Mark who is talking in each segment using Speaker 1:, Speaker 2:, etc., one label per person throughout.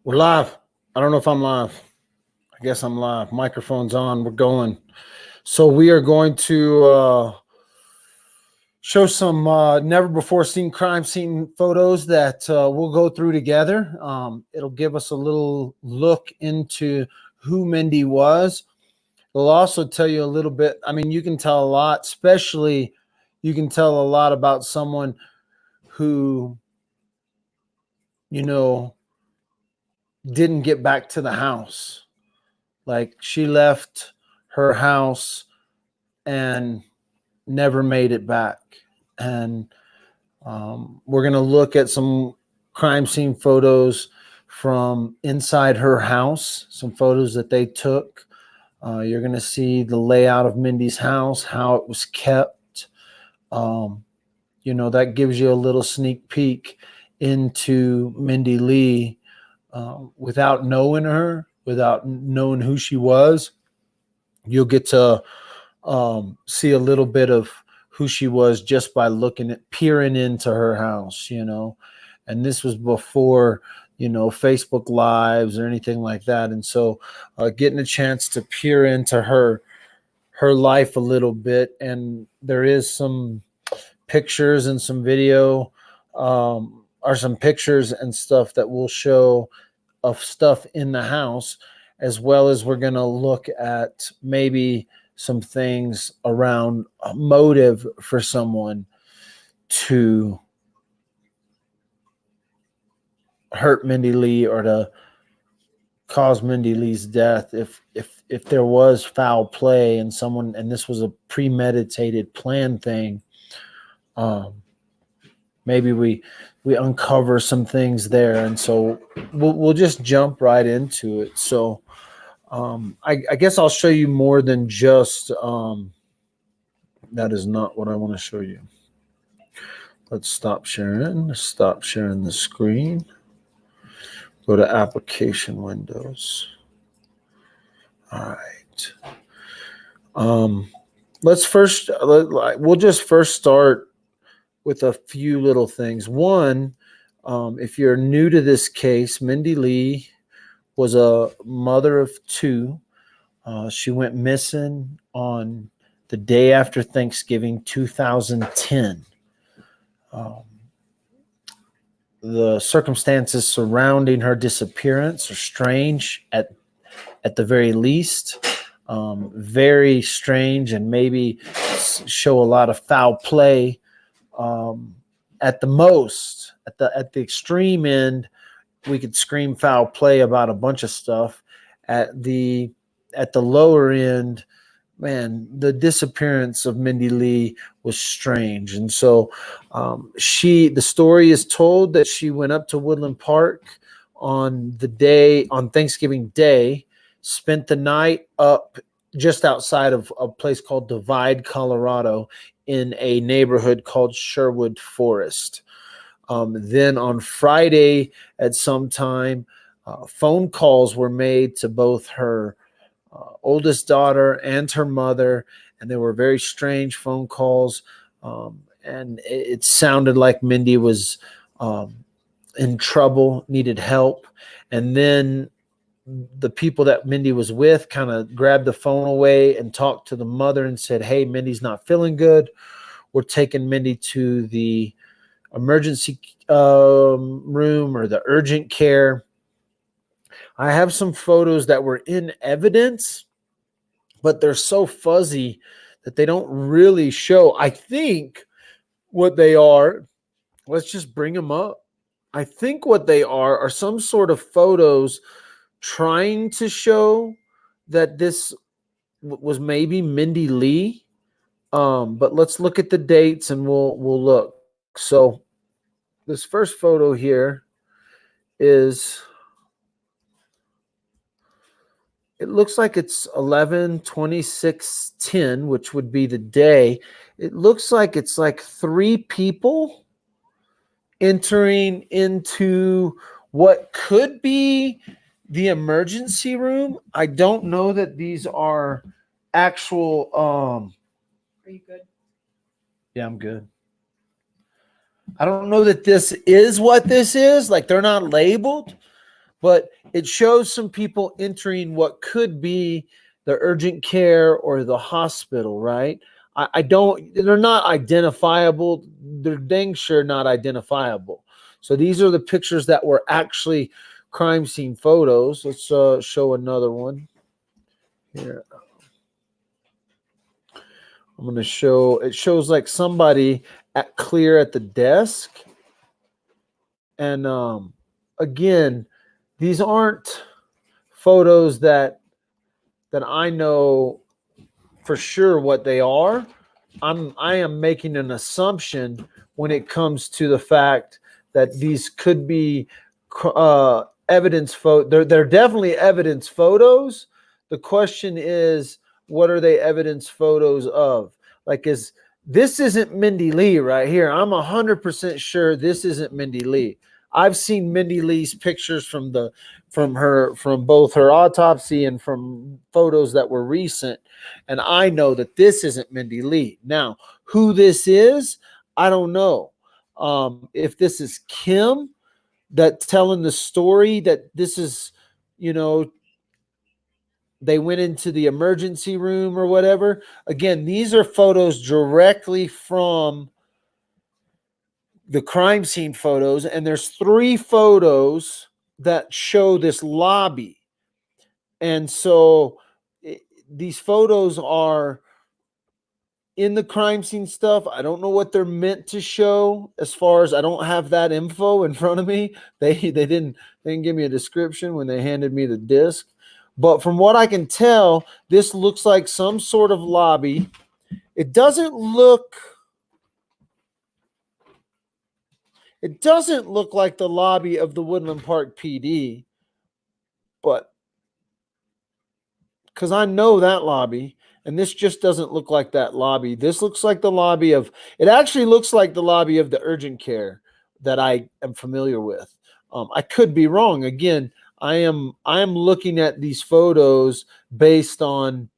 Speaker 1: We're live. I don't know if I'm live. I guess I'm live. Microphone's on. We're going. So we are going to show some never before seen crime scene photos that we'll go through together. It'll give us a little look into who Mindy was. It'll also tell you a little bit. I mean, you can tell a lot, especially you can tell a lot about someone who, you know, didn't get back to the house. Like she left her house and never made it back. And we're going to look at some crime scene photos from inside her house, some photos that they took. You're going to see the layout of Mindy's house, how it was kept. You know, that gives you a little sneak peek into Mindy Lee. Without knowing her, without knowing who she was, you'll get to see a little bit of who she was just by peering into her house, you know. And this was before, you know, Facebook Lives or anything like that. And so getting a chance to peer into her life a little bit. And there is some pictures and some video or some pictures and stuff that we'll show of stuff in the house, as well as we're going to look at maybe some things around a motive for someone to hurt Mindy Lee or to cause Mindy Lee's death. If there was foul play and this was a premeditated plan thing, maybe we uncover some things there. And so we'll just jump right into it. So I guess I'll show you more than just that is not what I want to show you. Let's stop sharing the screen. Go to application windows. All right. We'll just first start with a few little things. One, if you're new to this case, Mindy Lee was a mother of two. She went missing on the day after Thanksgiving, 2010. The circumstances surrounding her disappearance are strange at the very least. Very strange, and maybe show a lot of foul play. At the most, at the extreme end, we could scream foul play about a bunch of stuff. At the lower end, man, the disappearance of Mindy Lee was strange. And so the story is told that she went up to Woodland Park on Thanksgiving Day, spent the night up just outside of a place called Divide, Colorado, in a neighborhood called Sherwood Forest. Then on Friday at some time, phone calls were made to both her oldest daughter and her mother, and they were very strange phone calls. And it sounded like Mindy was in trouble, needed help. And then the people that Mindy was with kind of grabbed the phone away and talked to the mother and said, "Hey, Mindy's not feeling good. We're taking Mindy to the emergency room or the urgent care." I have some photos that were in evidence, but they're so fuzzy that they don't really show. I think what they are, let's just bring them up. I think what they are some sort of photos trying to show that this was maybe Mindy Lee. But let's look at the dates and we'll look. So this first photo here is, it looks like it's 11/26/10, which would be the day. It looks like it's like three people entering into what could be the emergency room. I don't know that these are actual. Are you good? Yeah, I'm good. I don't know that this is what this is. Like, they're not labeled, but it shows some people entering what could be the urgent care or the hospital, right? I don't, they're not identifiable. They're dang sure not identifiable. So these are the pictures that were actually crime scene photos. Let's show another one here. I'm going to show, it shows like somebody clear at the desk. And again, these aren't photos that I know for sure what they are. I am making an assumption when it comes to the fact that these could be evidence photo. They're definitely evidence photos. The question is, what are they evidence photos of? Like, is this isn't Mindy Lee right here? I'm 100% sure this isn't Mindy Lee. I've seen Mindy Lee's pictures from both her autopsy and from photos that were recent, and I know that this isn't Mindy Lee. Now, who this is, I don't know. If this is Kim that telling the story that this is, you know, they went into the emergency room or whatever. Again, these are photos directly from the crime scene photos, and there's 3 photos that show this lobby. And so these photos are in the crime scene stuff. I don't know what they're meant to show, as far as I don't have that info in front of me. They didn't give me a description when they handed me the disc. But from what I can tell, this looks like some sort of lobby. It doesn't look like the lobby of the Woodland Park PD, but because I know that lobby, and this just doesn't look like that lobby. This looks like the lobby of, it actually looks like the lobby of the urgent care that I am familiar with. I could be wrong. Again, I am looking at these photos based on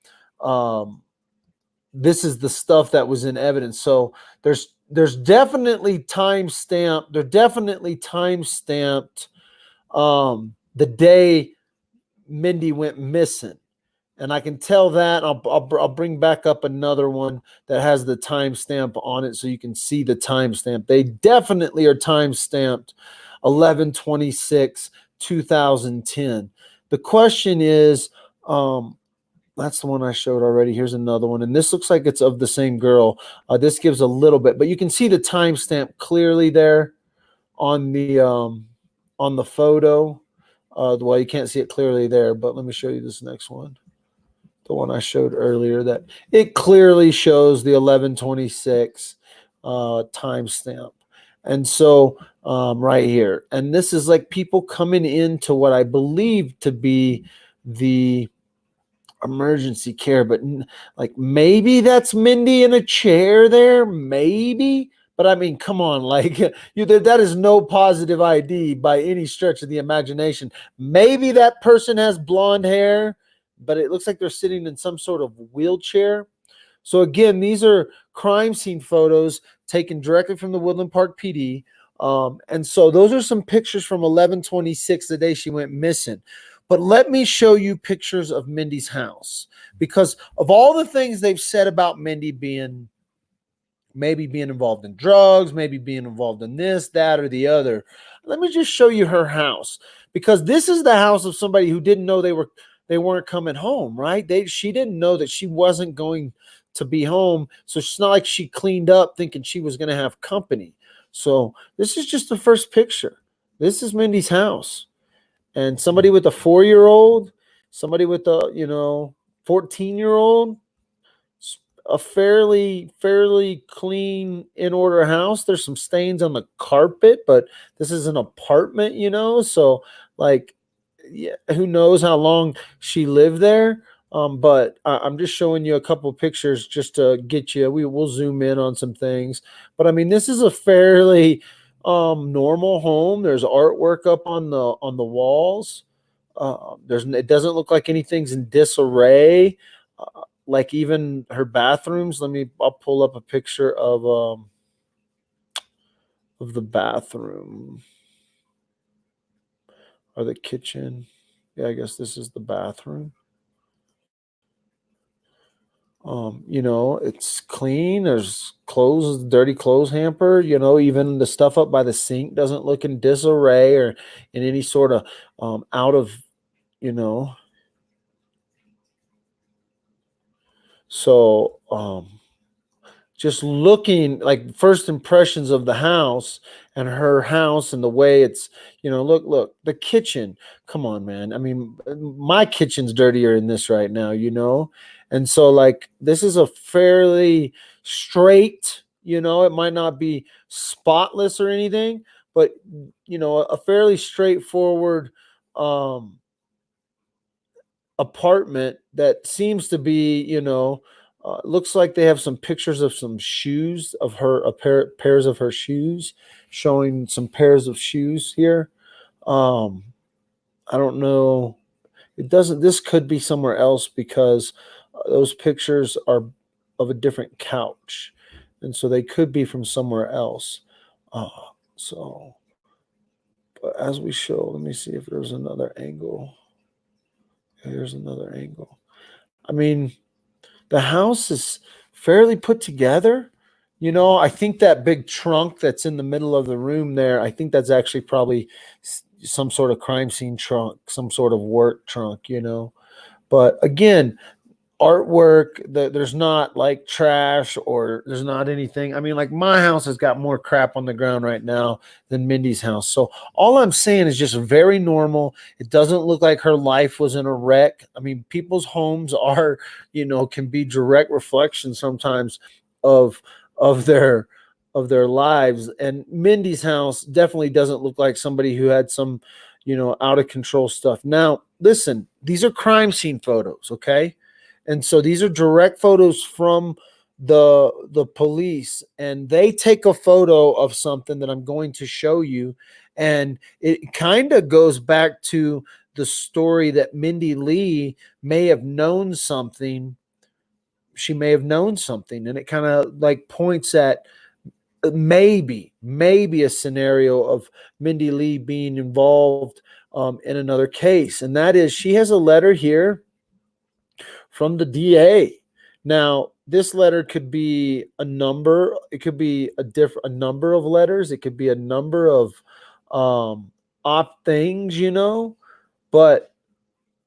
Speaker 1: this is the stuff that was in evidence. So there's definitely time stamped. They're definitely time stamped the day Mindy went missing. And I can tell that. I'll bring back up another one that has the timestamp on it so you can see the timestamp. They definitely are timestamped 11/26/2010. The question is, that's the one I showed already. Here's another one, and this looks like it's of the same girl. This gives a little bit, but you can see the timestamp clearly there on the photo. Well, you can't see it clearly there, but let me show you this next one. The one I showed earlier, that it clearly shows the 11/26 timestamp. And so right here, and this is like people coming into what I believe to be the emergency care, but like maybe that's Mindy in a chair there, maybe. But I mean, come on, like that is no positive ID by any stretch of the imagination. Maybe that person has blonde hair, but it looks like they're sitting in some sort of wheelchair. So again, these are crime scene photos taken directly from the Woodland Park PD. And so those are some pictures from 11/26, the day she went missing. But let me show you pictures of Mindy's house, because of all the things they've said about Mindy maybe being involved in drugs, maybe being involved in this, that, or the other. Let me just show you her house, because this is the house of somebody who didn't know they weren't coming home, right? She didn't know that she wasn't going to be home. So it's not like she cleaned up thinking she was going to have company. So this is just the first picture. This is Mindy's house. And somebody with a 4-year-old, somebody with a 14-year-old, a fairly clean, in order house. There's some stains on the carpet, but this is an apartment, so like, yeah, who knows how long she lived there. But I'm just showing you a couple pictures just to get you. We'll zoom in on some things, but I mean, this is a fairly normal home. There's artwork up on the walls. It doesn't look like anything's in disarray. Like even her bathrooms. I'll pull up a picture of the bathroom. or the kitchen. Yeah, I guess this is the bathroom. It's clean. There's clothes, dirty clothes hamper. Even the stuff up by the sink doesn't look in disarray or in any sort of out of, you know. So just looking like first impressions of the house and her house and the way it's, look, the kitchen. Come on, man. I mean, my kitchen's dirtier in this right now. And so like this is a fairly straight, it might not be spotless or anything, but a fairly straightforward apartment that seems to be, looks like they have some pictures of some shoes of her, pairs of her shoes, showing some pairs of shoes here. Um, I don't know. It doesn't. This could be somewhere else because those pictures are of a different couch, and so they could be from somewhere else. Uh, so, but as we show, let me see if there's another angle. Here's another angle. I mean, the house is fairly put together. I think that big trunk that's in the middle of the room there, I think that's actually probably some sort of crime scene trunk, some sort of work trunk. But again, artwork, there's not like trash or there's not anything. I mean, like my house has got more crap on the ground right now than Mindy's house. So all I'm saying is just very normal. It doesn't look like her life was in a wreck. I mean, people's homes are, can be direct reflections sometimes of of their of their lives. And Mindy's house definitely doesn't look like somebody who had some, out of control stuff. Now, listen, these are crime scene photos, okay? And so these are direct photos from the police, and they take a photo of something that I'm going to show you, and it kind of goes back to the story that Mindy Lee may have known something. She may have known something, and it kind of like points at maybe a scenario of Mindy Lee being involved in another case, and that is she has a letter here from the DA. Now, this letter could be a number. It could be a number of letters. It could be a number of op things. But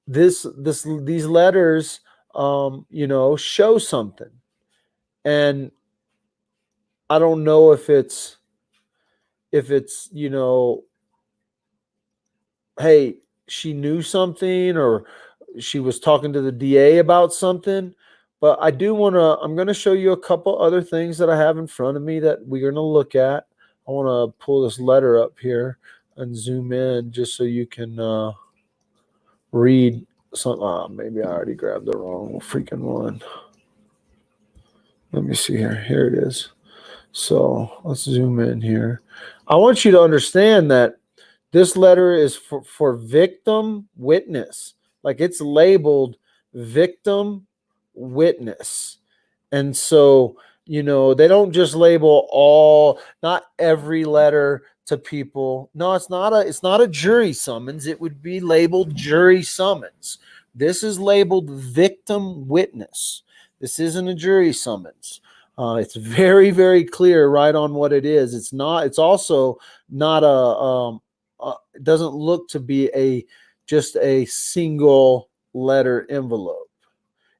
Speaker 1: these letters, show something, and I don't know if it's hey, she knew something or she was talking to the DA about something. But I'm going to show you a couple other things that I have in front of me that we're going to look at. I want to pull this letter up here and zoom in just so you can read some. Maybe I already grabbed the wrong freaking one. Let me see here. Here it is. So let's zoom in here. I want you to understand that this letter is for victim witness. Like it's labeled victim witness. And so, they don't just label not every letter to people. No, it's not a jury summons. It would be labeled jury summons. This is labeled victim witness. This isn't a jury summons. It's very, very clear right on what it is. It's also not it doesn't look to be just a single letter envelope.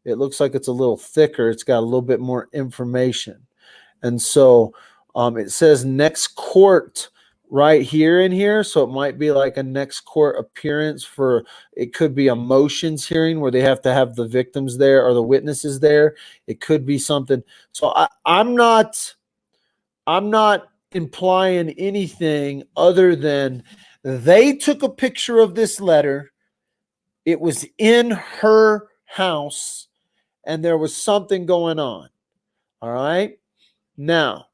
Speaker 1: It looks like it's a little thicker. It's got a little bit more information. And so it says next court right here in here. So it might be like a next court appearance it could be a motions hearing where they have to have the victims there or the witnesses there. It could be something. So I'm not implying anything other than they took a picture of this letter. It was in her house and there was something going on. All right. Now,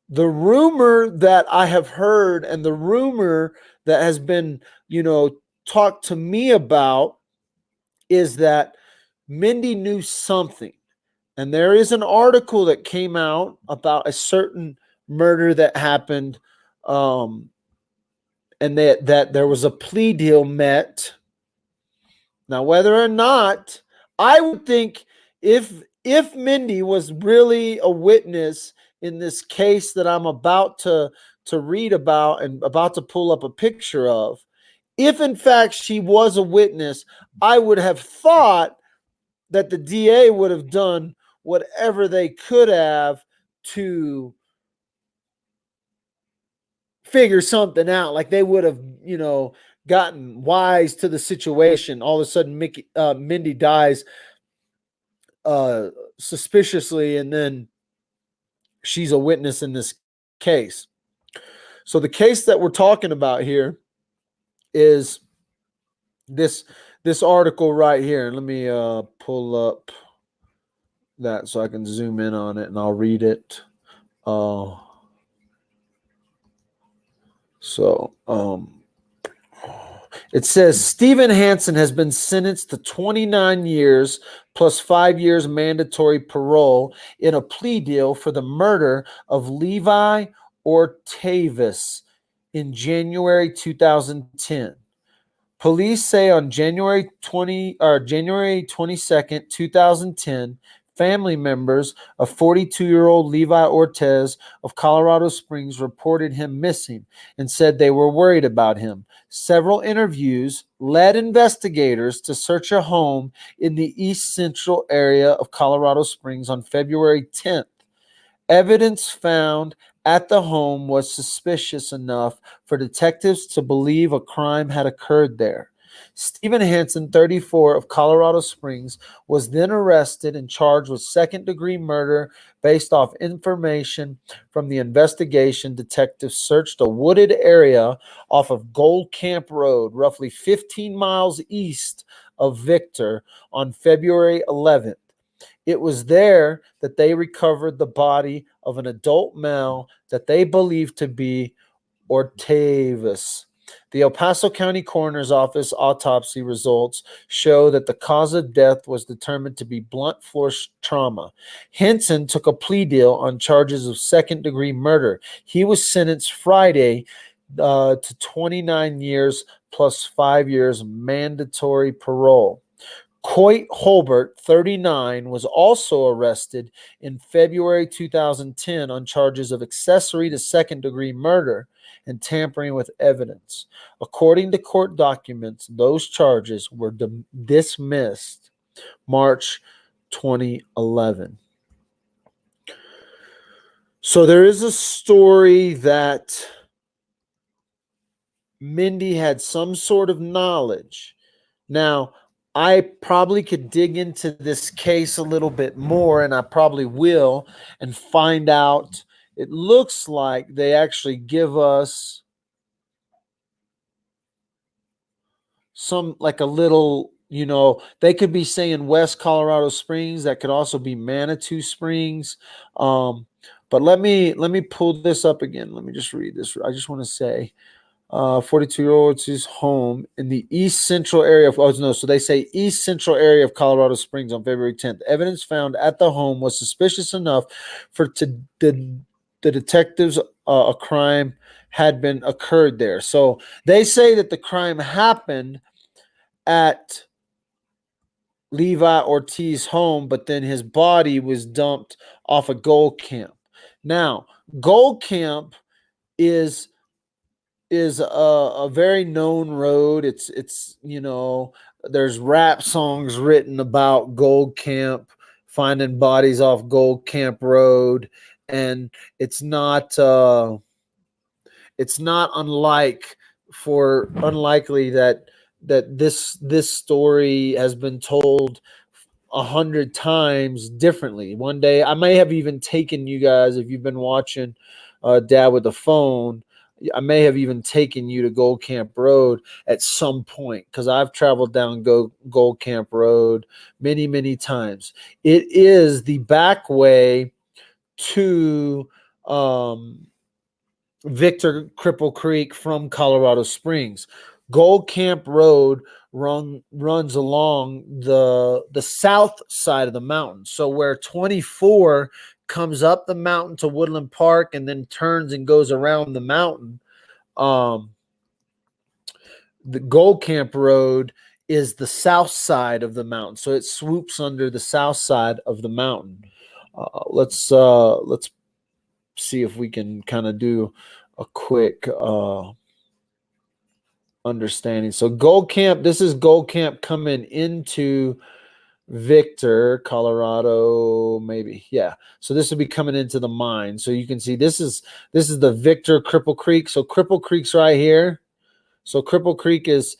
Speaker 1: the rumor that I have heard and the rumor that has been, talked to me about is that Mindy knew something. And there is an article that came out about a certain murder that happened and that there was a plea deal met. Now, whether or not, I would think if Mindy was really a witness in this case that I'm about to read about and about to pull up a picture of, if in fact she was a witness, I would have thought that the DA would have done whatever they could have to figure something out. Like they would have, gotten wise to the situation. All of a sudden, Mindy dies suspiciously, and then she's a witness in this case. So the case that we're talking about here is this article right here. And let me pull up that so I can zoom in on it and I'll read it. It says Stephen Hansen has been sentenced to 29 years plus 5 years mandatory parole in a plea deal for the murder of Levi Ortavis in January 2010. Police say on January 22nd, 2010, family members of 42-year-old Levi Ortez of Colorado Springs reported him missing and said they were worried about him. Several interviews led investigators to search a home in the east central area of Colorado Springs on February 10th. Evidence found at the home was suspicious enough for detectives to believe a crime had occurred there. Stephen Hansen, 34, of Colorado Springs, was then arrested and charged with second-degree murder based off information from the investigation. Detectives searched a wooded area off of Gold Camp Road, roughly 15 miles east of Victor, on February 11th. It was there that they recovered the body of an adult male that they believed to be Ortavis. The El Paso County Coroner's Office autopsy results show that the cause of death was determined to be blunt force trauma. Henson took a plea deal on charges of second-degree murder. He was sentenced Friday to 29 years plus 5 years mandatory parole. Coit Holbert, 39, was also arrested in February 2010 on charges of accessory to second-degree murder and tampering with evidence. According to court documents, those charges were dismissed March 2011. So there is a story that Mindy had some sort of knowledge. Now, I probably could dig into this case a little bit more, and I probably will, and find out. It looks like they actually give us some, like a little, they could be saying West Colorado Springs. That could also be Manitou Springs. But let me pull this up again. Let me just read this. I just want to say 42-year-old's home in the east central area of, so they say east central area of Colorado Springs on February 10th. Evidence found at the home was suspicious enough for the detectives a crime had been occurred there. So they say that the crime happened at Levi Ortiz's home, but then his body was dumped off of Gold Camp. Now, Gold Camp is a very known road. It's there's rap songs written about Gold Camp, finding bodies off Gold Camp Road, and it's not unlikely that this story has been told 100 times differently. One day I may have even taken you guys, if you've been watching Dad with the Phone, I may have even taken you to Gold Camp Road at some point, because I've traveled down Gold Camp Road many, many times. It is the back way to Victor Cripple Creek from Colorado Springs. Gold Camp Road runs along the south side of the mountain. So where 24 comes up the mountain to Woodland Park and then turns and goes around the mountain, The Gold Camp Road is the south side of the mountain, so it swoops under the south side of the mountain. Let's see if we can kind of do a quick understanding. So Gold Camp, this is Gold Camp coming into Victor, Colorado, maybe. Yeah. So this would be coming into the mine. So you can see this is the Victor Cripple Creek. So Cripple Creek's right here. So Cripple Creek is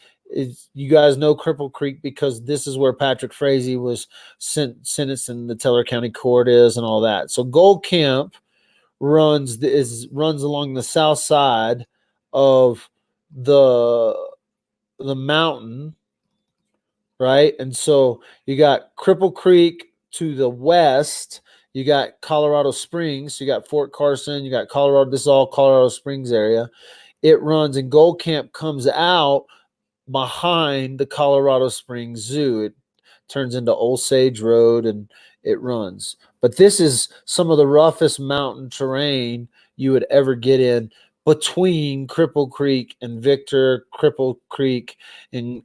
Speaker 1: you guys know Cripple Creek because this is where Patrick Frazee was sentenced in the Teller County Court is and all that. So Gold Camp runs along the south side of the mountain, right? And so you got Cripple Creek to the west, you got Colorado Springs, you got Fort Carson, you got Colorado. This is all Colorado Springs area. It runs, and Gold Camp comes out behind the Colorado Springs Zoo. It turns into Osage Road and it runs. But this is some of the roughest mountain terrain you would ever get in between Cripple Creek and Victor, Cripple Creek and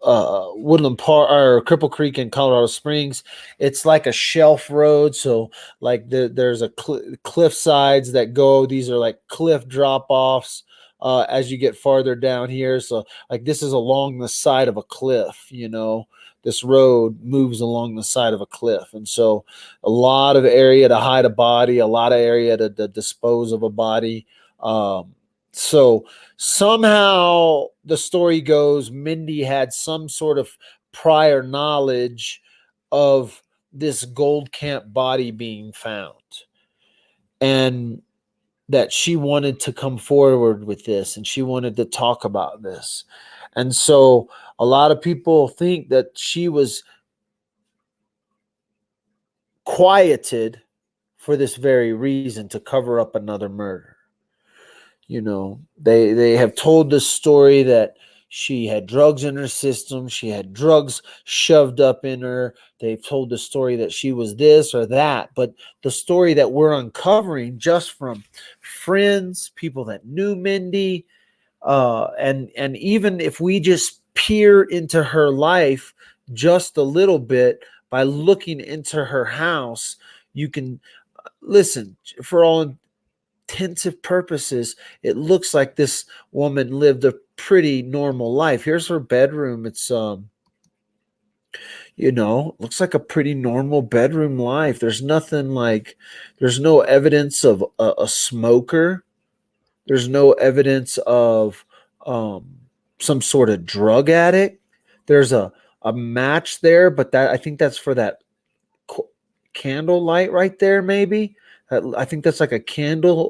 Speaker 1: Woodland Park or Cripple Creek in Colorado Springs. It's like a shelf road, so like there's a cliff sides that go. These are like cliff drop offs as you get farther down here. So like this is along the side of a cliff. This road moves along the side of a cliff, and so a lot of area to hide a body, a lot of area to dispose of a body. So somehow the story goes Mindy had some sort of prior knowledge of this Gold Camp body being found, and that she wanted to come forward with this and she wanted to talk about this. And so a lot of people think that she was quieted for this very reason, to cover up another murder. They have told this story that she had drugs in her system. She had drugs shoved up in her. They've told the story that she was this or that. But the story that we're uncovering just from friends, people that knew Mindy, and even if we just peer into her life just a little bit by looking into her house, you can listen, for all intensive purposes, it looks like this woman lived a pretty normal life. Here's her bedroom. It's looks like a pretty normal bedroom life. There's no evidence of a smoker. There's no evidence of some sort of drug addict. There's a match there, but I think that's for that candle light right there, maybe. I think that's like a candle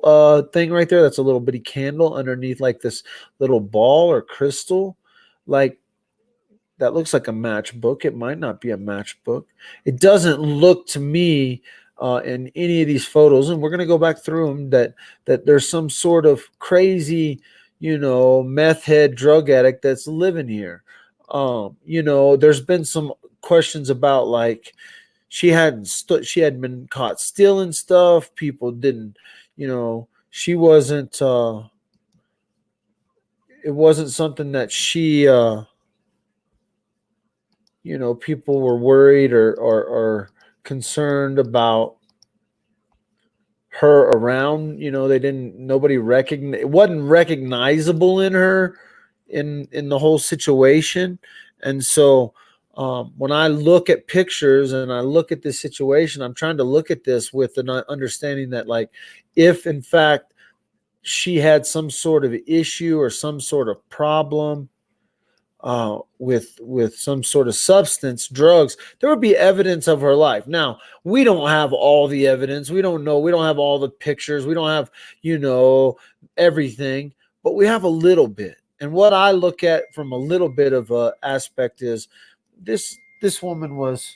Speaker 1: thing right there. That's a little bitty candle underneath like this little ball or crystal. Like that looks like a matchbook. It might not be a matchbook. It doesn't look to me in any of these photos, and we're going to go back through them, that there's some sort of crazy, meth head drug addict that's living here. There's been some questions about like, she had been caught stealing stuff. People didn't, she wasn't. It wasn't something that she. People were worried or concerned about her around. Nobody recognized. It wasn't recognizable in her, in the whole situation, and so. When I look at pictures and I look at this situation, I'm trying to look at this with an understanding that, like, if in fact she had some sort of issue or some sort of problem with some sort of substance, drugs, there would be evidence of her life. Now, we don't have all the evidence. We don't know. We don't have all the pictures. We don't have, everything, but we have a little bit. And what I look at from a little bit of a aspect is, this woman was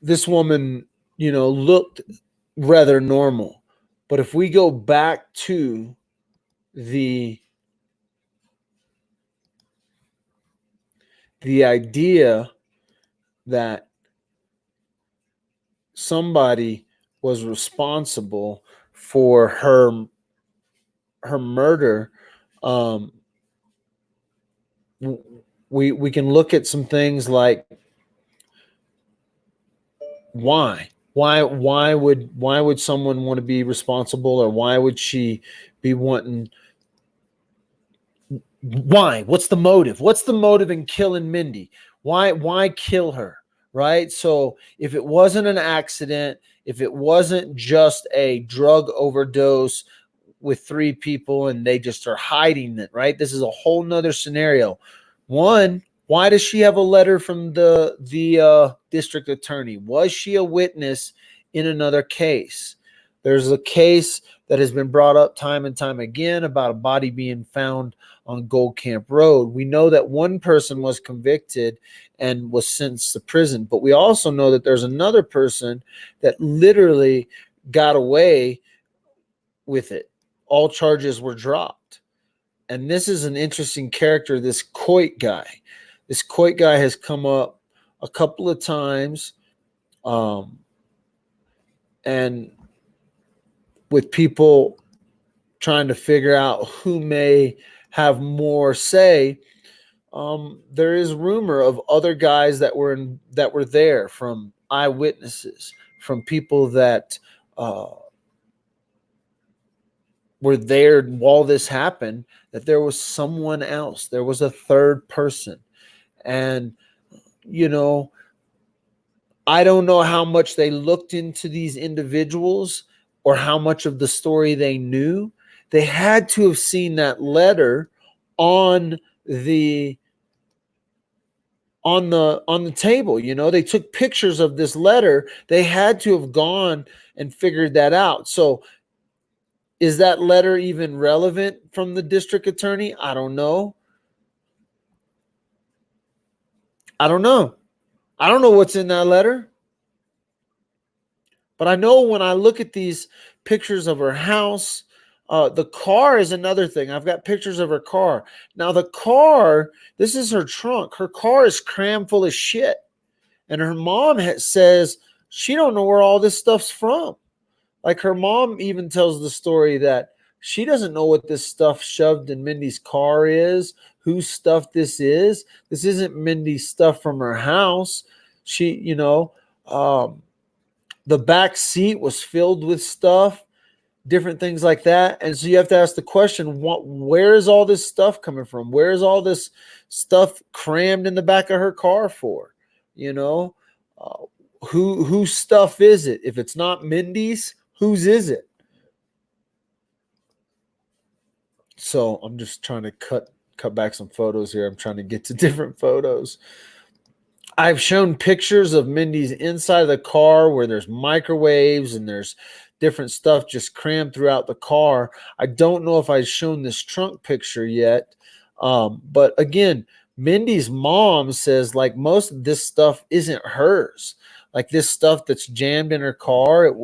Speaker 1: this woman, looked rather normal. But if we go back to the the idea that somebody was responsible for her murder, um, we can look at some things like why would someone want to be responsible, or why would she be wanting, what's the motive in killing Mindy? Why kill her, right? So if it wasn't an accident, if it wasn't just a drug overdose with three people and they just are hiding it, right? This is a whole nother scenario. One, why does she have a letter from the district attorney? Was she a witness in another case? There's a case that has been brought up time and time again about a body being found on Gold Camp Road. We know that one person was convicted and was sentenced to prison, but we also know that there's another person that literally got away with it. All charges were dropped. And this is an interesting character, this Coit guy. This Coit guy has come up a couple of times, and with people trying to figure out who may have more say, there is rumor of other guys that were there, from eyewitnesses, from people that were there while this happened, that there was someone else. There was a third person. And, I don't know how much they looked into these individuals or how much of the story they knew. They had to have seen that letter on the table. They took pictures of this letter. They had to have gone and figured that out. So is that letter even relevant from the district attorney? I don't know. I don't know what's in that letter. But I know when I look at these pictures of her house, the car is another thing. I've got pictures of her car. Now the car, this is her trunk. Her car is crammed full of shit. And her mom says she don't know where all this stuff's from. Like, her mom even tells the story that she doesn't know what this stuff shoved in Mindy's car is, whose stuff this is. This isn't Mindy's stuff from her house. The back seat was filled with stuff, different things like that. And so you have to ask the question, where is all this stuff coming from? Where is all this stuff crammed in the back of her car for? Whose stuff is it? If it's not Mindy's, whose is it? So I'm just trying to cut back some photos here. I'm trying to get to different photos. I've shown pictures of Mindy's inside of the car where there's microwaves and there's different stuff just crammed throughout the car. I don't know if I've shown this trunk picture yet. But again, Mindy's mom says, like, most of this stuff isn't hers. Like, this stuff that's jammed in her car,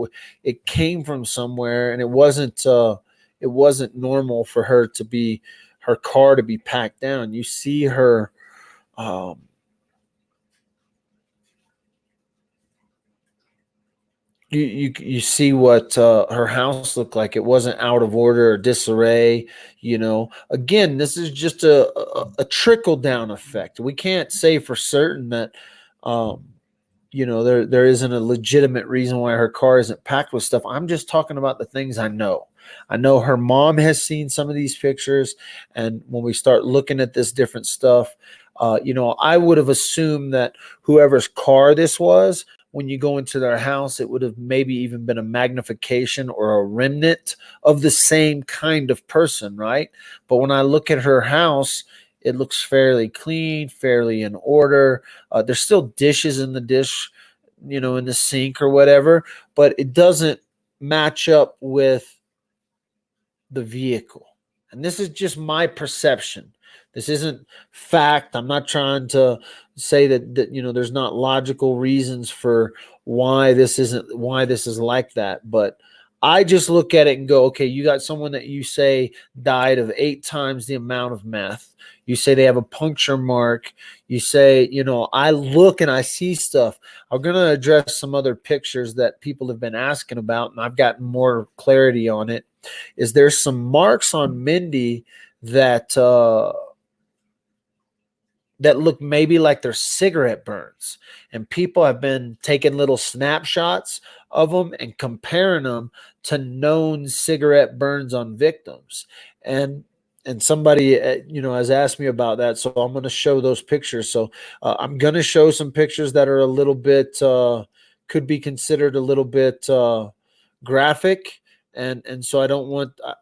Speaker 1: it came from somewhere, and it wasn't normal for her car to be packed down. You see her, you see what her house looked like. It wasn't out of order or disarray. Again, this is just a trickle down effect. We can't say for certain that there isn't a legitimate reason why her car isn't packed with stuff. I'm just talking about the things I know. I know her mom has seen some of these pictures, and when we start looking at this different stuff, I would have assumed that whoever's car this was, when you go into their house, it would have maybe even been a magnification or a remnant of the same kind of person, right? But when I look at her house, it looks fairly clean, fairly in order. There's still dishes in the dish, in the sink or whatever, but it doesn't match up with the vehicle. And this is just my perception. This isn't fact. I'm not trying to say that there's not logical reasons for why this is like that, but I just look at it and go, okay, you got someone that you say died of 8 times the amount of meth. You say they have a puncture mark. You say, I look and I see stuff. I'm going to address some other pictures that people have been asking about, and I've gotten more clarity on it. Is there's some marks on Mindy that that look maybe like they're cigarette burns. And people have been taking little snapshots of them and comparing them to known cigarette burns on victims. And somebody has asked me about that, so I'm going to show those pictures. So I'm going to show some pictures that are a little bit could be considered a little bit graphic, and so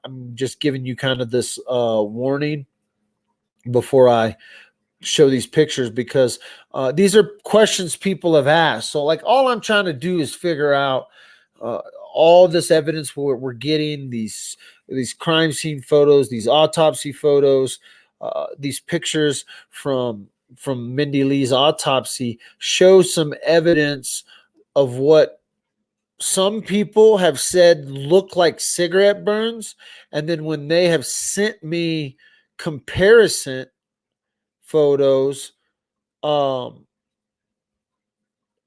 Speaker 1: I'm just giving you kind of this warning before I show these pictures, because these are questions people have asked. So like all I'm trying to do is figure out uh, all this evidence we're getting, these crime scene photos, these autopsy photos, these pictures from Mindy Lee's autopsy show some evidence of what some people have said look like cigarette burns. And then when they have sent me comparison photos, um,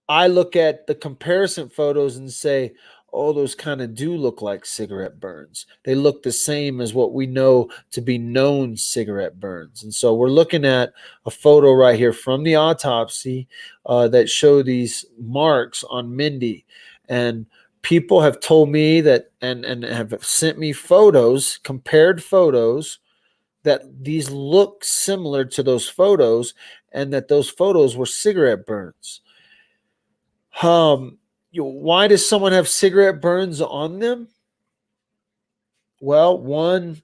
Speaker 1: I look at the comparison photos and say, oh, those kind of do look like cigarette burns. They look the same as what we know to be known cigarette burns. And so we're looking at a photo right here from the autopsy that show these marks on Mindy. And people have told me that and have sent me photos, compared photos, that these look similar to those photos and that those photos were cigarette burns. Why does someone have cigarette burns on them? Well, one,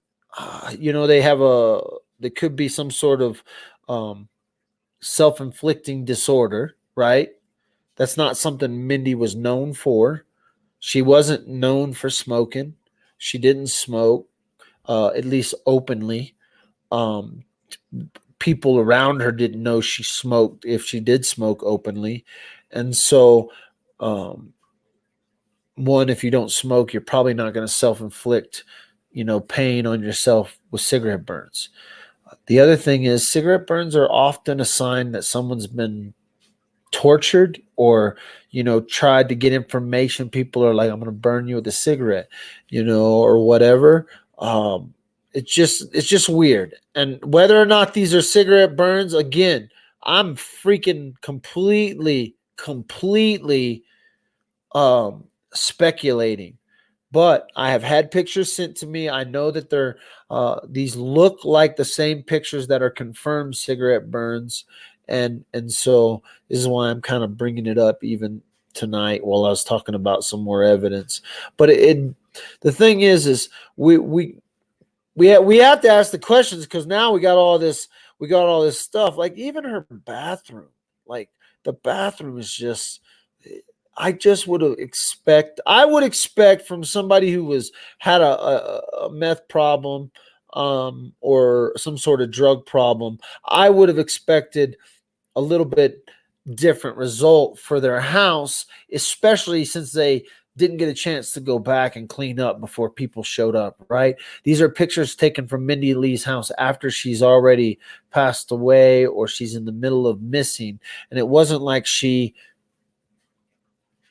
Speaker 1: they could be some sort of self-inflicting disorder, right? That's not something Mindy was known for. She wasn't known for smoking. She didn't smoke, at least openly. Um, People around her didn't know she smoked if she did smoke openly. And so, one, if you don't smoke, you're probably not going to self-inflict, pain on yourself with cigarette burns. The other thing is cigarette burns are often a sign that someone's been tortured or, tried to get information. People are like, I'm going to burn you with a cigarette, or whatever. It's just weird. And whether or not these are cigarette burns, again, I'm freaking completely speculating. But I have had pictures sent to me. I know that these look like the same pictures that are confirmed cigarette burns, and so this is why I'm kind of bringing it up even tonight while I was talking about some more evidence. But the thing is we have to ask the questions, because now we got all this stuff. Like even her bathroom, like the bathroom is just. I would expect from somebody who had a meth problem, or some sort of drug problem. I would have expected a little bit different result for their house, especially since they didn't get a chance to go back and clean up before people showed up, right? These are pictures taken from Mindy Lee's house after she's already passed away or she's in the middle of missing. And it wasn't like she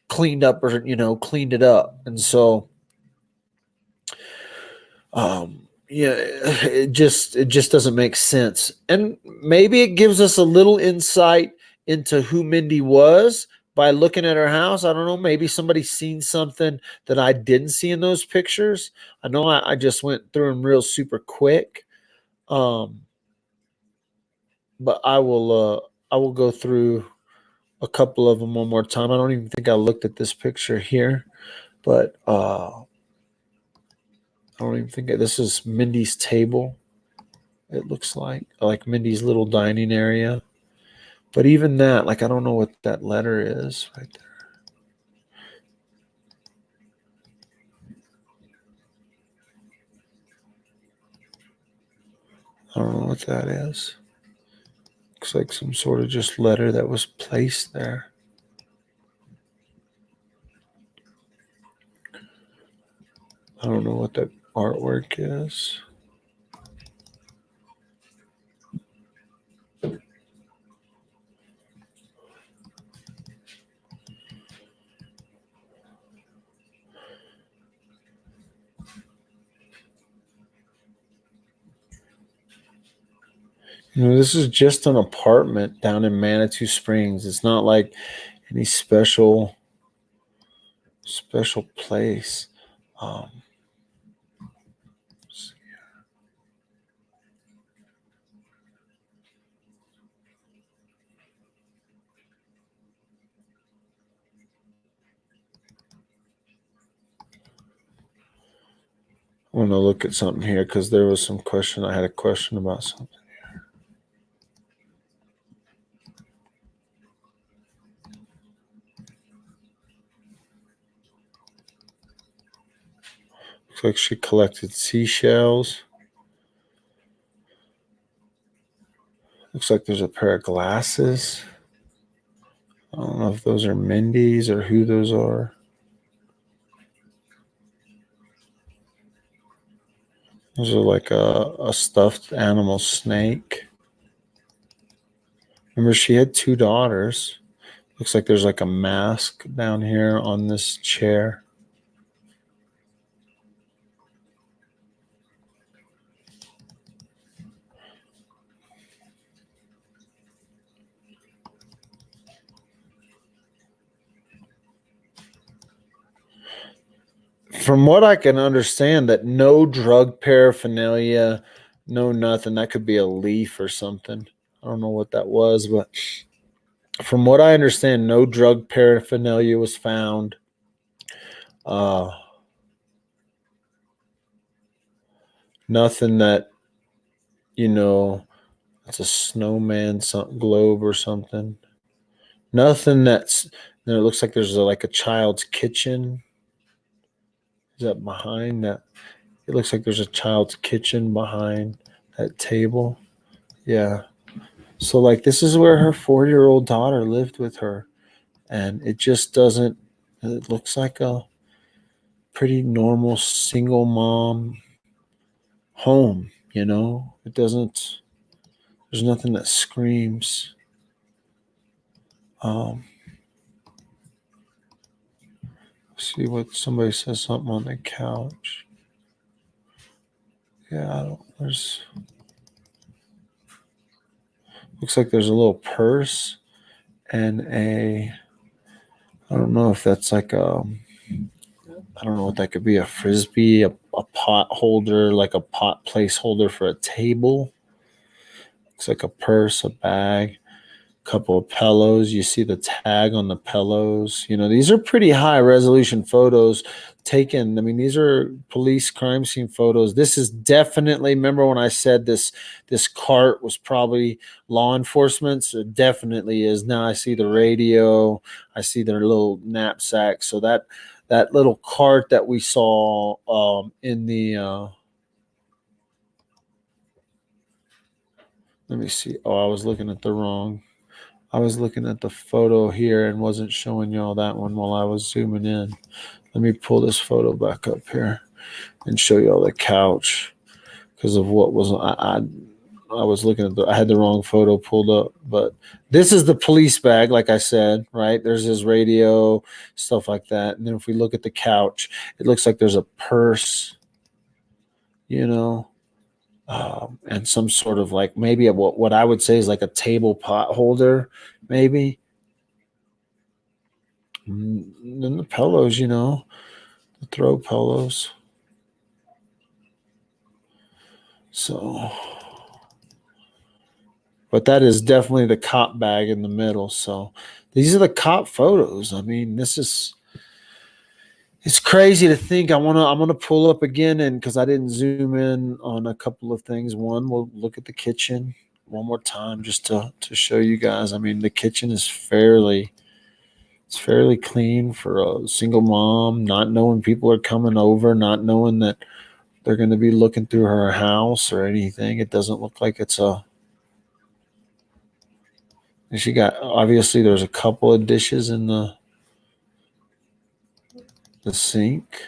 Speaker 1: cleaned cleaned it up. And so it just doesn't make sense. And maybe it gives us a little insight into who Mindy was by looking at her house. I don't know, maybe somebody's seen something that I didn't see in those pictures. I know I just went through them real super quick. But I will go through a couple of them one more time. I don't even think I looked at this picture here, but I don't even think this is Mindy's table. It looks like Mindy's little dining area. But even that, I don't know what that letter is right there. I don't know what that is. Looks like some sort of just letter that was placed there. know what that artwork is. This is just an apartment down in Manitou Springs. It's not like any special place. I want to look at something here because there was some question. I had a question about something. Looks like she collected seashells. Looks like there's a pair of glasses. I don't know if those are Mindy's or who those are. Those are like a stuffed animal snake. Remember, she had 2 daughters. Looks like there's like a mask down here on this chair. From what I can understand, that no drug paraphernalia, no nothing. That could be a leaf or something. I don't know what that was, but from what I understand, no drug paraphernalia was found. Nothing that, it's a snowman globe or something. Nothing that's, it looks like there's like a child's kitchen. Is that behind that? It looks like there's a child's kitchen behind that table. Yeah. So, like, this is where her 4-year-old daughter lived with her. And it just doesn't, it looks like a pretty normal single mom home, It doesn't, there's nothing that screams. See what somebody says something on the couch. Yeah, looks like there's a little purse and I don't know if that's like I don't know what that could be, a frisbee, a pot holder, like a pot placeholder for a table. Looks like a purse, a bag, a couple of pillows. You see the tag on the pillows. These are pretty high resolution photos taken. I mean, these are police crime scene photos. This is definitely, remember when I said this cart was probably law enforcement's? It definitely is. Now I see the radio. I see their little knapsack. So that little cart that we saw in the let me see. Oh, I was looking at the photo here and wasn't showing y'all that one while I was zooming in. Let me pull this photo back up here and show y'all the couch because of what was I was looking at I had the wrong photo pulled up, but this is the police bag, like I said, right? There's his radio, stuff like that. And then if we look at the couch, it looks like there's a purse, and some sort of like maybe what I would say is like a table pot holder, maybe. And then the pillows, the throw pillows. So, but that is definitely the cop bag in the middle. So these are the cop photos. I mean, it's crazy to think. I'm gonna pull up again, and because I didn't zoom in on a couple of things. One, we'll look at the kitchen one more time just to show you guys. I mean, the kitchen is fairly clean for a single mom, not knowing people are coming over, not knowing that they're going to be looking through her house or anything. It doesn't look like it's and she got, obviously there's a couple of dishes in the sink.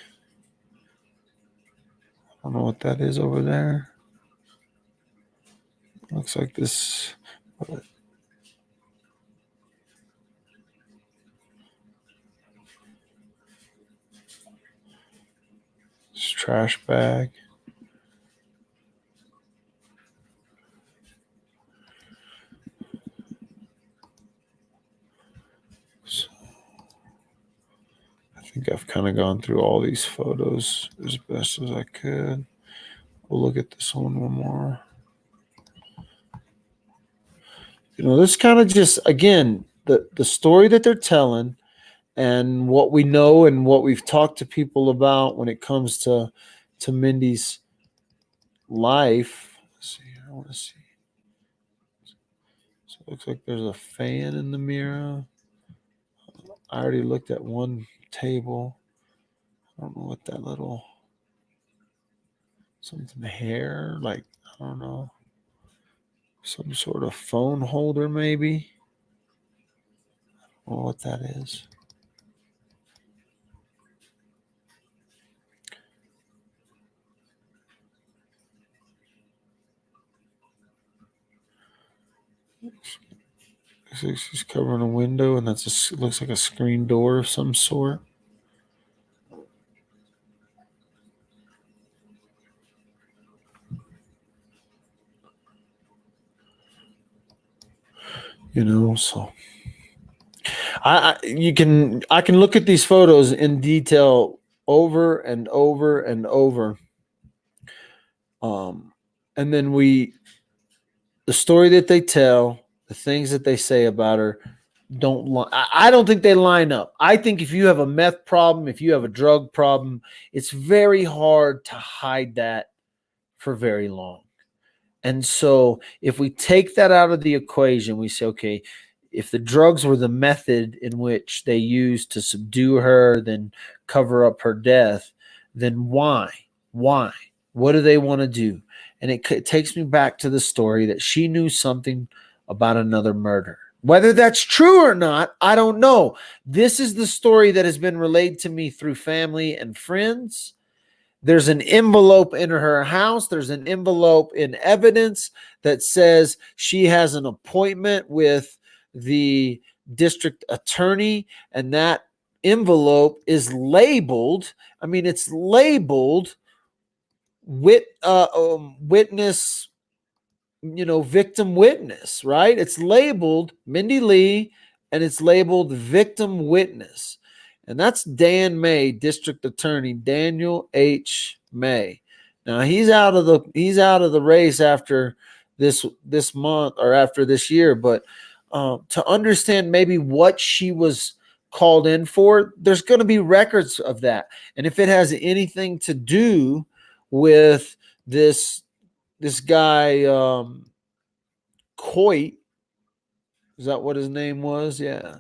Speaker 1: I don't know what that is over there. Looks like this. This trash bag. So, I think I've kind of gone through all these photos as best as I could. We'll look at this one more. This kind of just, again, the story that they're telling and what we know and what we've talked to people about when it comes to Mindy's life. Let's see, I want to see. So it looks like there's a fan in the mirror. I already looked at one table. I don't know what that little something hair, like, I don't know, some sort of phone holder maybe. I don't know what that is. She's covering a window, and looks like a screen door of some sort. So I can look at these photos in detail over and over and over. And then the story that they tell, the things that they say about her, I don't think they line up. I think if you have a meth problem, if you have a drug problem, it's very hard to hide that for very long. And so if we take that out of the equation, we say, okay, if the drugs were the method in which they used to subdue her, then cover up her death, then why? Why? What do they want to do? And it takes me back to the story that she knew something about another murder. Whether that's true or not, I don't know. This is the story that has been relayed to me through family and friends. There's an envelope in her house. There's an envelope in evidence that says she has an appointment with the district attorney, and that envelope is labeled. I mean, it's labeled witness, victim witness, right? It's labeled Mindy Lee, and it's labeled victim witness. And that's Dan May, District Attorney Daniel H. May. Now he's out of the race after this month or after this year, but to understand maybe what she was called in for, there's going to be records of that. And if it has anything to do with this guy, Coit, is that what his name was? Yeah.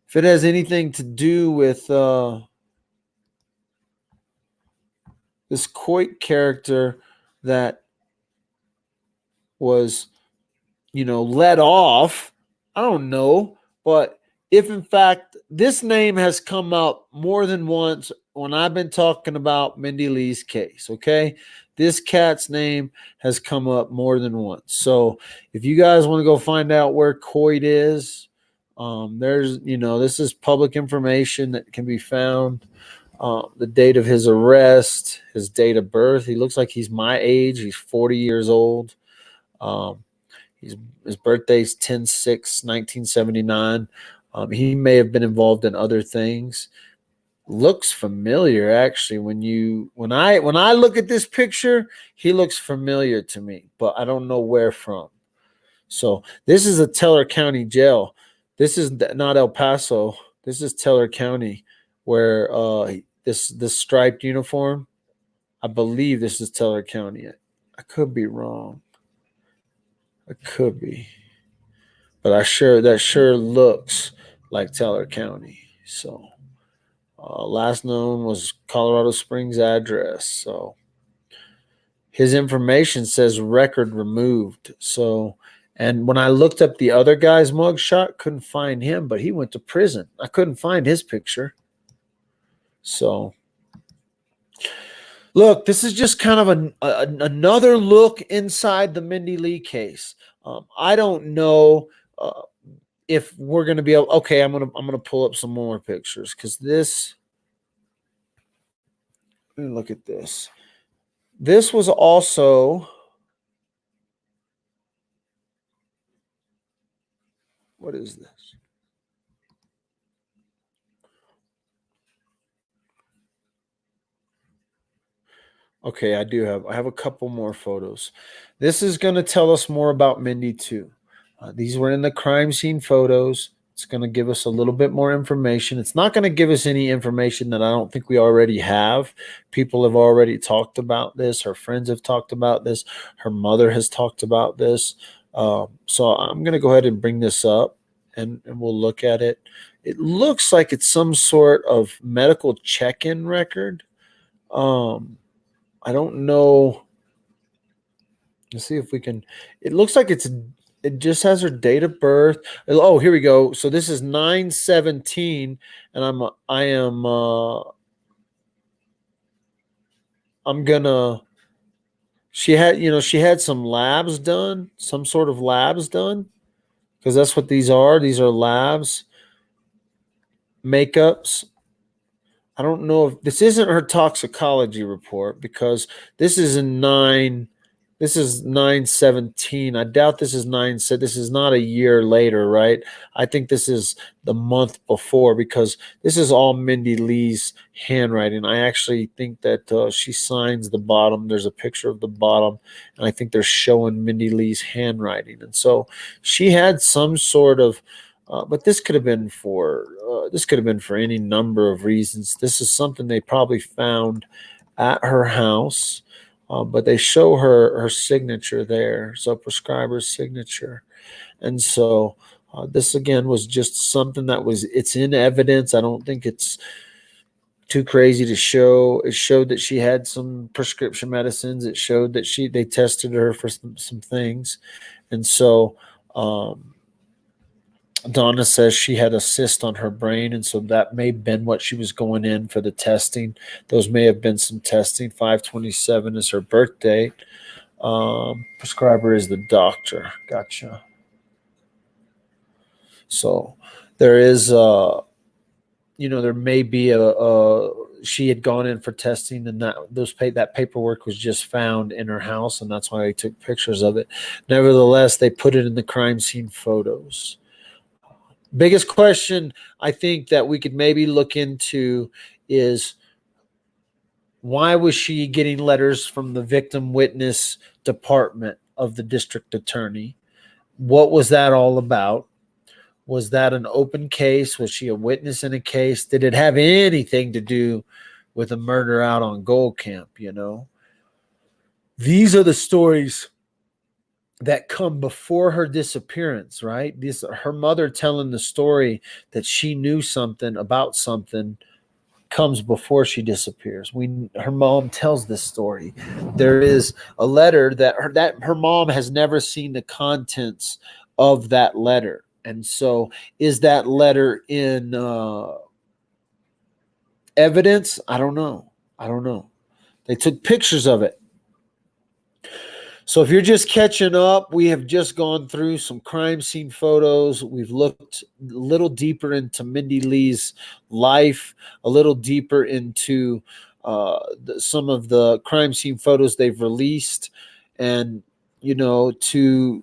Speaker 1: If it has anything to do with this Coit character that was, let off, I don't know. But if in fact this name has come up more than once when I've been talking about Mindy Lee's case, okay? This cat's name has come up more than once. So if you guys want to go find out where Coit is, there's, this is public information that can be found. The date of his arrest, his date of birth. He looks like he's my age. He's 40 years old. His birthday's 10/6/1979. He may have been involved in other things. Looks familiar, actually. When I look at this picture, he looks familiar to me, but I don't know where from. So this is a Teller County jail. This is not El Paso. This is Teller County, where this striped uniform. I believe this is Teller County. I could be wrong. I could be, but that sure looks like Teller County. So last known was Colorado Springs address. So his information says record removed. So, and when I looked up the other guy's mugshot, couldn't find him, but he went to prison. I couldn't find his picture. So Look, this is just kind of another look inside the Mindy Lee case. I don't know if we're going to be able. Okay, I'm gonna pull up some more pictures because this. Let me look at this. This was also, what is this? Okay, I have a couple more photos. This is going to tell us more about Mindy too. These were in the crime scene photos. It's going to give us a little bit more information. It's not going to give us any information that I don't think we already have. People have already talked about this. Her friends have talked about this. Her mother has talked about this. So I'm going to go ahead and bring this up, and we'll look at it. It looks like it's some sort of medical check-in record. Um, I don't know. Let's see if we can. It looks like it just has her date of birth. Oh, here we go. So this is 9/17, and I'm gonna. She had some labs done, some sort of labs done, because that's what these are. These are labs, makeups. I don't know if this isn't her toxicology report because this is in 9. This is 9/17. I doubt this is 9. So this is not a year later, right? I think this is the month before because this is all Mindy Lee's handwriting. I actually think that she signs the bottom. There's a picture of the bottom, and I think they're showing Mindy Lee's handwriting. And so she had some sort of but this could have been for any number of reasons. This is something they probably found at her house, but they show her signature there, so prescriber's signature, and so this again was just something that was it's in evidence. I don't think it's too crazy to show. It showed that she had some prescription medicines. It showed that they tested her for some things, and so. Donna says she had a cyst on her brain, and so that may have been what she was going in for the testing. Those may have been some testing. 5/27 is her birth date. Prescriber is the doctor. Gotcha. So there is, there may be she had gone in for testing, and that paperwork was just found in her house, and that's why they took pictures of it. Nevertheless, they put it in the crime scene photos. Biggest question I think that we could maybe look into is why was she getting letters from the victim witness department of the district attorney? What was that all about? Was that an open case? Was she a witness in a case? Did it have anything to do with a murder out on Gold Camp? These are the stories that come before her disappearance, right? Her mother telling the story that she knew something about something comes before she disappears. Her mom tells this story. There is a letter that her mom has never seen the contents of that letter. And so is that letter in evidence? I don't know. They took pictures of it. So if you're just catching up, we have just gone through some crime scene photos. We've looked a little deeper into Mindy Lee's life, a little deeper into some of the crime scene photos they've released, and to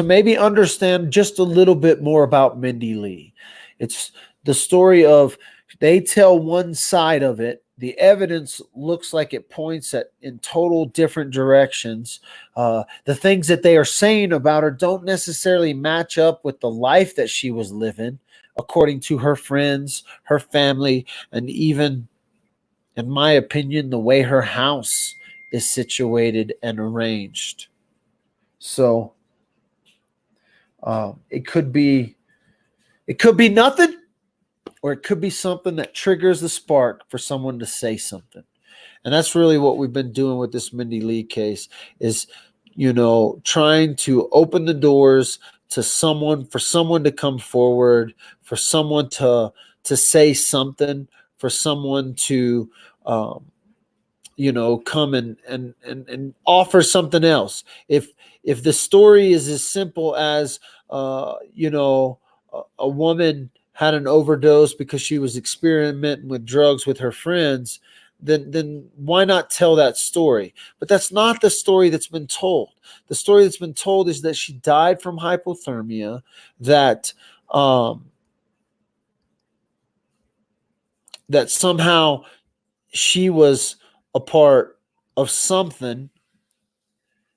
Speaker 1: maybe understand just a little bit more about Mindy Lee. It's the story of they tell one side of it. The evidence looks like it points in total different directions. The things that they are saying about her don't necessarily match up with the life that she was living, according to her friends, her family, and even, in my opinion, the way her house is situated and arranged. So it could be nothing, or it could be something that triggers the spark for someone to say something. And that's really what we've been doing with this Mindy Lee case is, trying to open the doors to for someone to come forward, for someone to say something, for someone to come and offer something else. If the story is as simple as a woman had an overdose because she was experimenting with drugs with her friends, then why not tell that story? But that's not the story that's been told. The story that's been told is that she died from hypothermia, that that somehow she was a part of something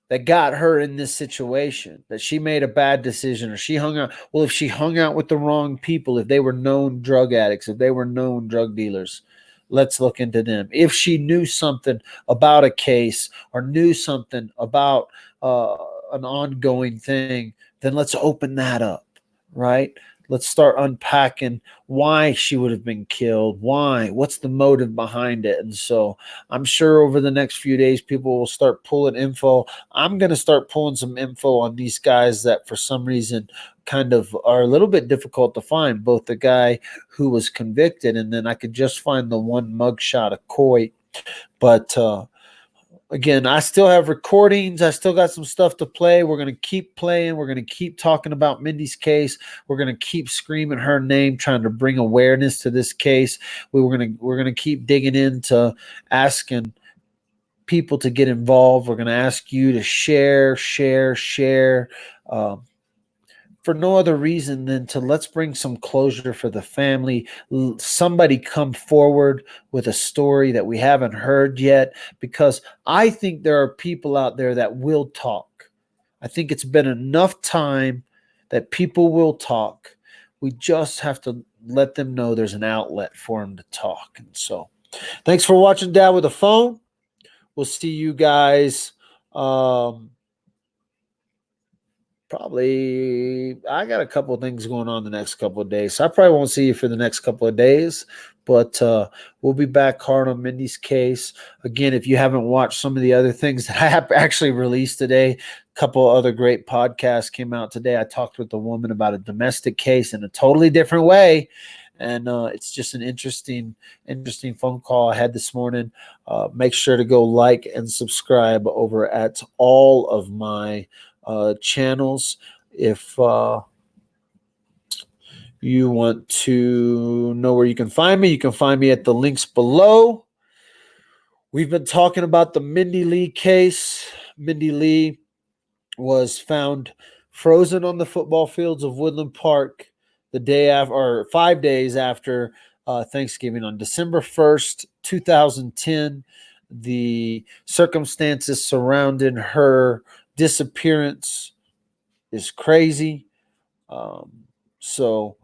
Speaker 1: that got her in this situation, that she made a bad decision, or she hung out. Well, if she hung out with the wrong people, if they were known drug addicts, if they were known drug dealers, let's look into them. If she knew something about a case or knew something about an ongoing thing, then let's open that up, right? Let's start unpacking why she would have been killed. Why? What's the motive behind it? And so I'm sure over the next few days, people will start pulling info. I'm going to start pulling some info on these guys that for some reason kind of are a little bit difficult to find, both the guy who was convicted, and then I could just find the one mugshot of Coy. But again, I still have recordings. I still got some stuff to play. We're going to keep playing. We're going to keep talking about Mindy's case. We're going to keep screaming her name, trying to bring awareness to this case. We're going to keep digging into asking people to get involved. We're going to ask you to share. For no other reason than to let's bring some closure for the family. Somebody come forward with a story that we haven't heard yet, because I think there are people out there that will talk. I think it's been enough time that people will talk. We just have to let them know there's an outlet for them to talk. And so thanks for watching Dad with a Phone. We'll see you guys probably. I got a couple of things going on the next couple of days, so I probably won't see you for the next couple of days, but we'll be back hard on Mindy's case. Again, if you haven't watched some of the other things that I have actually released today, a couple of other great podcasts came out today. I talked with a woman about a domestic case in a totally different way, and it's just an interesting phone call I had this morning. Make sure to go like and subscribe over at all of my channels. If you want to know where you can find me at the links below. We've been talking about the Mindy Lee case. Mindy Lee was found frozen on the football fields of Woodland Park the day after, or 5 days after Thanksgiving, on December 1st, 2010. The circumstances surrounding her disappearance is crazy. So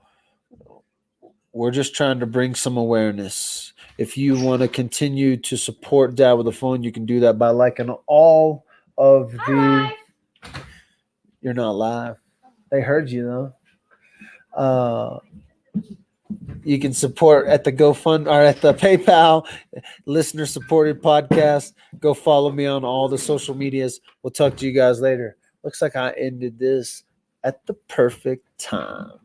Speaker 1: we're just trying to bring some awareness. If you want to continue to support Dad with a Phone, you can do that by liking all of the. You're not live. They heard you though. You can support at the GoFund or at the PayPal, listener supported podcast. Go follow me on all the social medias. We'll talk to you guys later. Looks like I ended this at the perfect time.